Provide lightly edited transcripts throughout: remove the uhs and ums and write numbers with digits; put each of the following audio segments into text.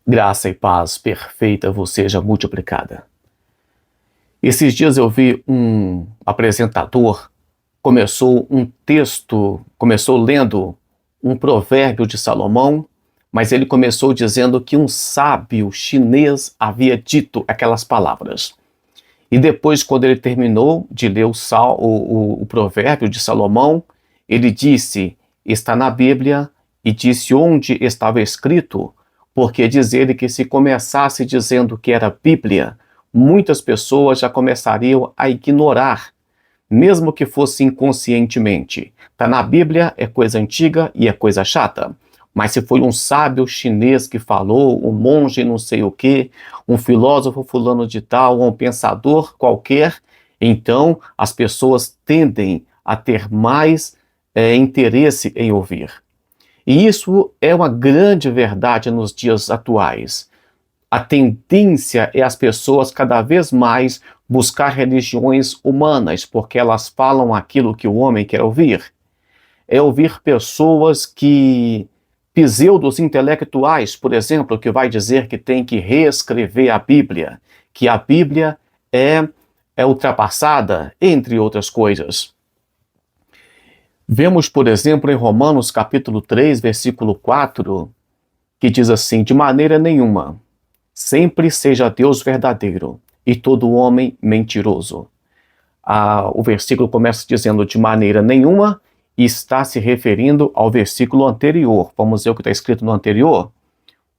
Graça e paz perfeita vos seja multiplicada. Esses dias eu vi um apresentador, começou lendo um provérbio de Salomão, mas ele começou dizendo que um sábio chinês havia dito aquelas palavras. E depois, quando ele terminou de ler o provérbio de Salomão, ele disse, está na Bíblia, e disse onde estava escrito, porque diz ele que se começasse dizendo que era Bíblia, muitas pessoas já começariam a ignorar, mesmo que fosse inconscientemente. Está na Bíblia, é coisa antiga e é coisa chata. Mas se foi um sábio chinês que falou, um monge não sei o quê, um filósofo fulano de tal, um pensador qualquer, então as pessoas tendem a ter mais interesse em ouvir. E isso é uma grande verdade nos dias atuais. A tendência é as pessoas cada vez mais buscar religiões humanas, porque elas falam aquilo que o homem quer ouvir. É ouvir pessoas pseudos intelectuais, por exemplo, que vai dizer que tem que reescrever a Bíblia, que a Bíblia é ultrapassada, entre outras coisas. Vemos, por exemplo, em Romanos capítulo 3, versículo 4, que diz assim, de maneira nenhuma, sempre seja Deus verdadeiro e todo homem mentiroso. O versículo começa dizendo de maneira nenhuma e está se referindo ao versículo anterior. Vamos ver o que está escrito no anterior?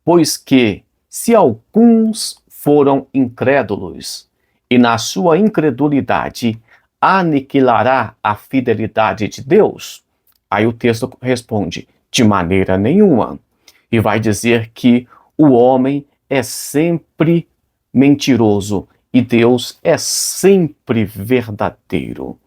Pois que, se alguns foram incrédulos e na sua incredulidade aniquilará a fidelidade de Deus? Aí o texto responde, de maneira nenhuma. E vai dizer que o homem é sempre mentiroso e Deus é sempre verdadeiro.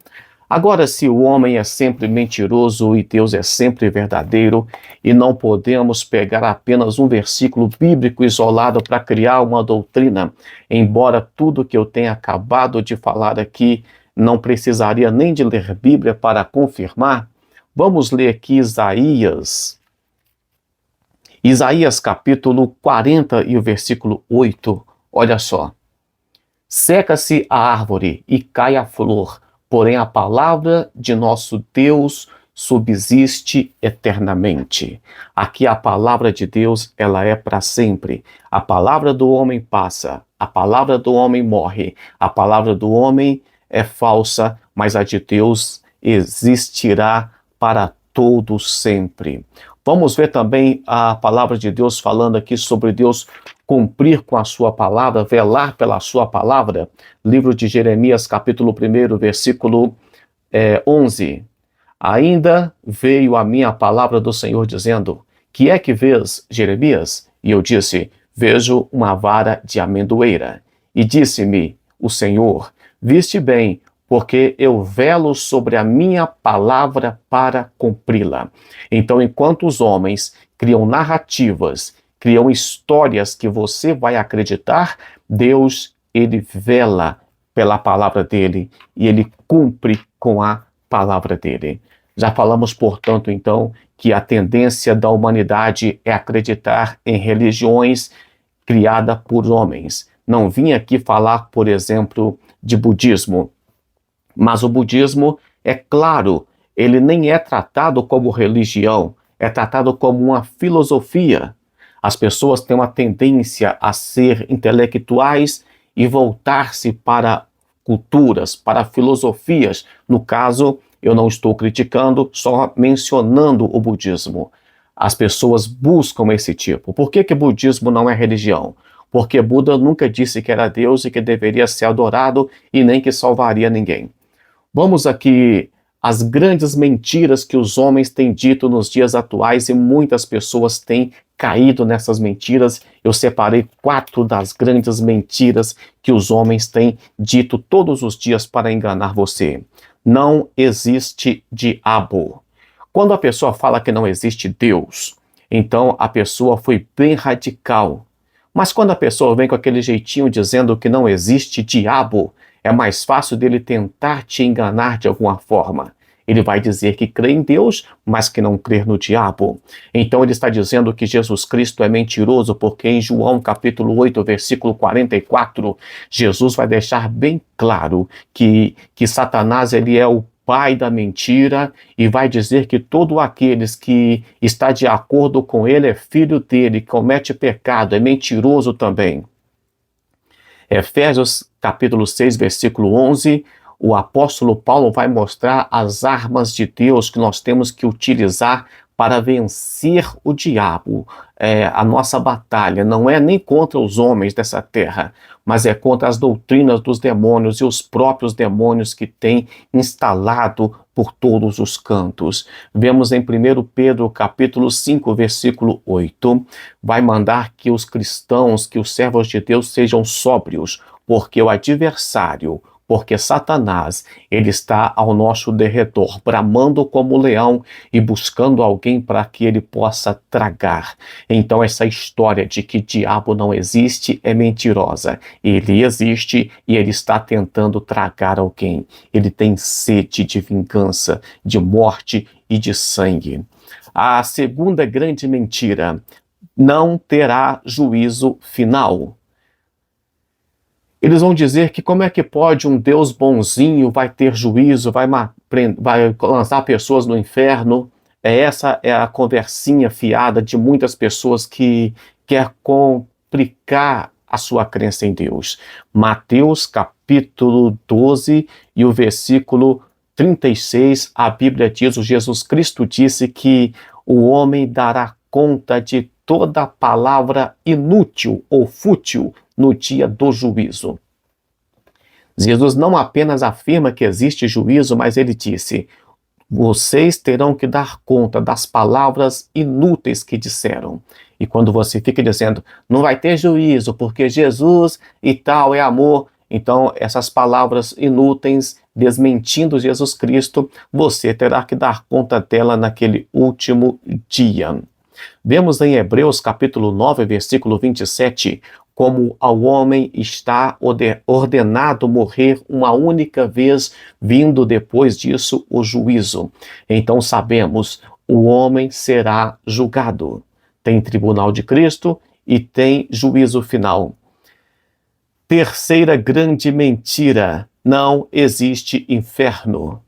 Agora, se o homem é sempre mentiroso e Deus é sempre verdadeiro, e não podemos pegar apenas um versículo bíblico isolado para criar uma doutrina, embora tudo que eu tenha acabado de falar aqui não precisaria nem de ler Bíblia para confirmar, vamos ler aqui Isaías capítulo 40 e o versículo 8, olha só. Seca-se a árvore e cai a flor, porém a palavra de nosso Deus subsiste eternamente. Aqui a palavra de Deus, ela é para sempre. A palavra do homem passa, a palavra do homem morre, a palavra do homem é falsa, mas a de Deus existirá para todo sempre. Vamos ver também a palavra de Deus falando aqui sobre Deus cumprir com a sua palavra, velar pela sua palavra. Livro de Jeremias, capítulo 1, versículo 11. Ainda veio a minha palavra do Senhor dizendo, que é que vês, Jeremias? E eu disse, vejo uma vara de amendoeira. E disse-me o Senhor, viste bem, porque eu velo sobre a minha palavra para cumpri-la. Então, enquanto os homens criam narrativas, criam histórias que você vai acreditar, Deus, ele vela pela palavra dele e ele cumpre com a palavra dele. Já falamos, portanto, então, que a tendência da humanidade é acreditar em religiões criadas por homens. Não vim aqui falar, por exemplo, de budismo, mas o budismo, é claro, ele nem é tratado como religião, é tratado como uma filosofia. As pessoas têm uma tendência a ser intelectuais e voltar-se para culturas, para filosofias. No caso, eu não estou criticando, só mencionando o budismo. As pessoas buscam esse tipo. Por que o budismo não é religião? Porque Buda nunca disse que era Deus e que deveria ser adorado e nem que salvaria ninguém. Vamos aqui às grandes mentiras que os homens têm dito nos dias atuais e muitas pessoas têm caído nessas mentiras. Eu separei 4 das grandes mentiras que os homens têm dito todos os dias para enganar você. Não existe diabo. Quando a pessoa fala que não existe Deus, então a pessoa foi bem radical. Mas quando a pessoa vem com aquele jeitinho dizendo que não existe diabo, é mais fácil dele tentar te enganar de alguma forma. Ele vai dizer que crê em Deus, mas que não crê no diabo. Então ele está dizendo que Jesus Cristo é mentiroso, porque em João capítulo 8, versículo 44, Jesus vai deixar bem claro que Satanás ele é o pai da mentira e vai dizer que todo aqueles que está de acordo com ele é filho dele, comete pecado, é mentiroso também. Efésios capítulo 6, versículo 11, o apóstolo Paulo vai mostrar as armas de Deus que nós temos que utilizar para vencer o diabo. A nossa batalha não é nem contra os homens dessa terra, mas é contra as doutrinas dos demônios e os próprios demônios que têm instalado por todos os cantos. Vemos em 1 Pedro capítulo 5, versículo 8, vai mandar que os cristãos, que os servos de Deus sejam sóbrios, porque o adversário, porque Satanás, ele está ao nosso derredor, bramando como leão e buscando alguém para que ele possa tragar. Então essa história de que diabo não existe é mentirosa. Ele existe e ele está tentando tragar alguém. Ele tem sede de vingança, de morte e de sangue. A segunda grande mentira: não terá juízo final. Eles vão dizer que como é que pode um Deus bonzinho vai ter juízo, vai lançar pessoas no inferno. Essa é a conversinha fiada de muitas pessoas que quer complicar a sua crença em Deus. Mateus capítulo 12 e o versículo 36, a Bíblia diz, o Jesus Cristo disse que o homem dará conta de toda palavra inútil ou fútil no dia do juízo. Jesus não apenas afirma que existe juízo, mas ele disse: vocês terão que dar conta das palavras inúteis que disseram. E quando você fica dizendo, não vai ter juízo, porque Jesus e tal é amor, então essas palavras inúteis, desmentindo Jesus Cristo, você terá que dar conta dela naquele último dia. Vemos em Hebreus capítulo 9, versículo 27, como ao homem está ordenado morrer uma única vez, vindo depois disso o juízo. Então sabemos, o homem será julgado. Tem tribunal de Cristo e tem juízo final. Terceira grande mentira: não existe inferno.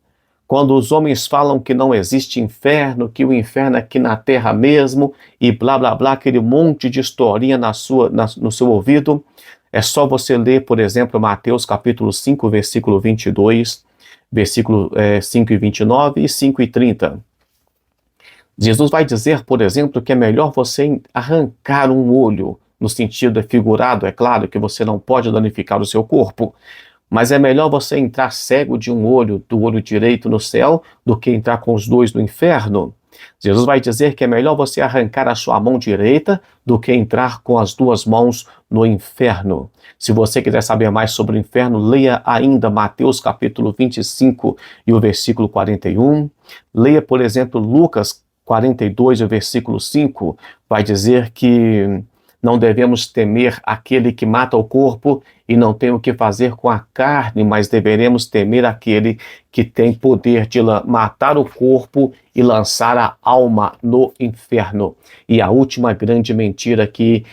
Quando os homens falam que não existe inferno, que o inferno é aqui na terra mesmo, e blá blá blá, aquele monte de historinha no seu ouvido, é só você ler, por exemplo, Mateus capítulo 5, versículo 22, versículo 5 e 29 e 5 e 30. Jesus vai dizer, por exemplo, que é melhor você arrancar um olho, no sentido figurado, é claro que você não pode danificar o seu corpo, mas é melhor você entrar cego de um olho, do olho direito no céu, do que entrar com os dois no inferno. Jesus vai dizer que é melhor você arrancar a sua mão direita do que entrar com as duas mãos no inferno. Se você quiser saber mais sobre o inferno, leia ainda Mateus capítulo 25 e o versículo 41. Leia, por exemplo, Lucas 42 e o versículo 5, vai dizer que não devemos temer aquele que mata o corpo e não tem o que fazer com a carne, mas deveremos temer aquele que tem poder de matar o corpo e lançar a alma no inferno. E a última grande mentira que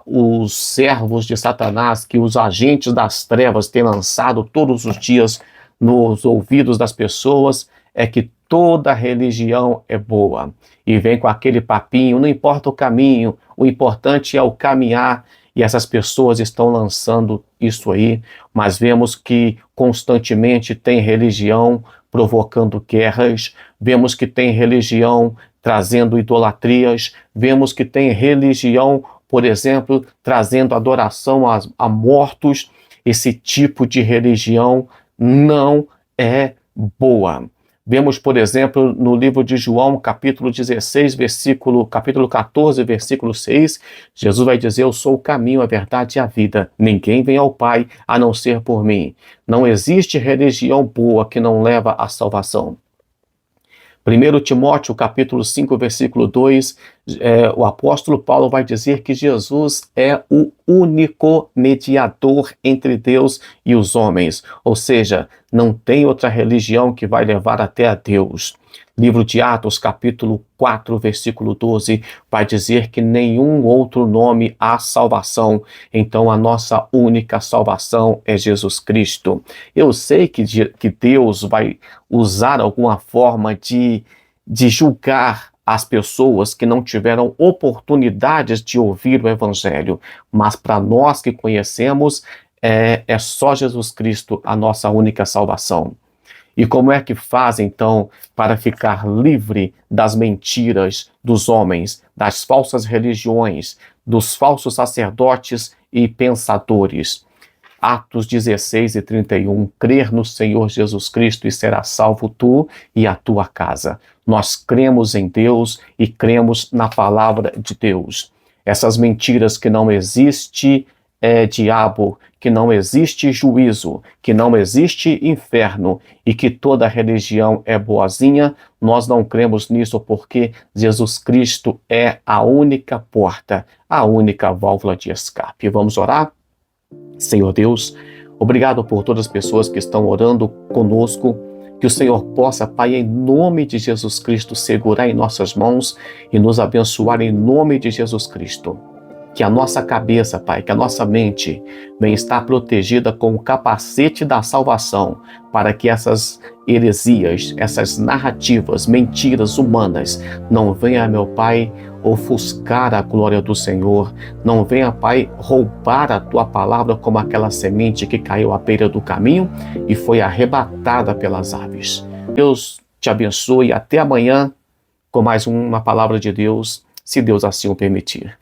os servos de Satanás, que os agentes das trevas têm lançado todos os dias nos ouvidos das pessoas, é que toda religião é boa. E vem com aquele papinho, não importa o caminho, o importante é o caminhar. E essas pessoas estão lançando isso aí, mas vemos que constantemente tem religião provocando guerras, vemos que tem religião trazendo idolatrias, vemos que tem religião, por exemplo, trazendo adoração a mortos. Esse tipo de religião não é boa. Vemos, por exemplo, no livro de João, capítulo 16, capítulo 14, versículo 6, Jesus vai dizer: eu sou o caminho, a verdade e a vida. Ninguém vem ao Pai a não ser por mim. Não existe religião boa que não leva à salvação. 1 Timóteo, capítulo 5, versículo 2, o apóstolo Paulo vai dizer que Jesus é o único mediador entre Deus e os homens, ou seja, não tem outra religião que vai levar até a Deus. Livro de Atos, capítulo 4, versículo 12, vai dizer que nenhum outro nome há salvação, então a nossa única salvação é Jesus Cristo. Eu sei que Deus vai usar alguma forma de julgar as pessoas que não tiveram oportunidades de ouvir o Evangelho, mas para nós que conhecemos, é só Jesus Cristo a nossa única salvação. E como é que faz, então, para ficar livre das mentiras dos homens, das falsas religiões, dos falsos sacerdotes e pensadores? Atos 16 e 31, crer no Senhor Jesus Cristo e será salvo tu e a tua casa. Nós cremos em Deus e cremos na palavra de Deus. Essas mentiras que não existe diabo, que não existe juízo, que não existe inferno e que toda religião é boazinha, nós não cremos nisso porque Jesus Cristo é a única porta, a única válvula de escape. Vamos orar? Senhor Deus, obrigado por todas as pessoas que estão orando conosco, que o Senhor possa, Pai, em nome de Jesus Cristo, segurar em nossas mãos e nos abençoar em nome de Jesus Cristo. Que a nossa cabeça, Pai, que a nossa mente venha estar protegida com o capacete da salvação, para que essas heresias, essas narrativas, mentiras humanas, não venham, meu Pai, ofuscar a glória do Senhor, não venha, Pai, roubar a Tua palavra como aquela semente que caiu à beira do caminho e foi arrebatada pelas aves. Deus te abençoe e até amanhã com mais uma palavra de Deus, se Deus assim o permitir.